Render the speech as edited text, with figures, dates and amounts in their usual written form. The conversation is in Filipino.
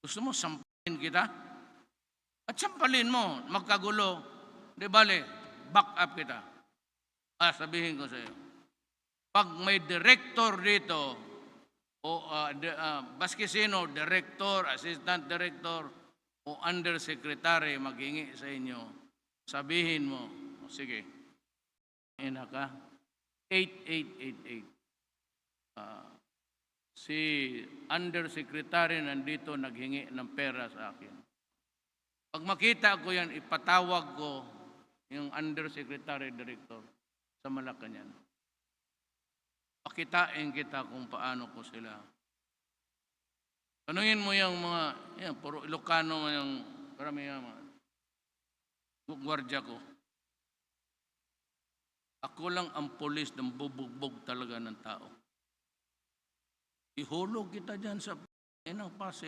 Gusto mo, sampalin kita? At sampalin mo, magkagulo. Di bale, back up kita. Sabihin ko sa iyo. Pag may director dito, o baski sino, director, assistant director, o undersecretary maghingi sa inyo, sabihin mo, sige, ina ka, 8888. Si undersecretary nandito naghingi ng pera sa akin. Pag makita ko yan, ipatawag ko yung undersecretary director sa Malacanang. Pakitain kita kung paano ko sila. Tanungin mo yung mga, yan, puro Ilocano yung karamihan mga gwardiya ko. Ako lang ang pulis ng bubugbog talaga ng tao. Ihulog kita dyan sa inang Pasig.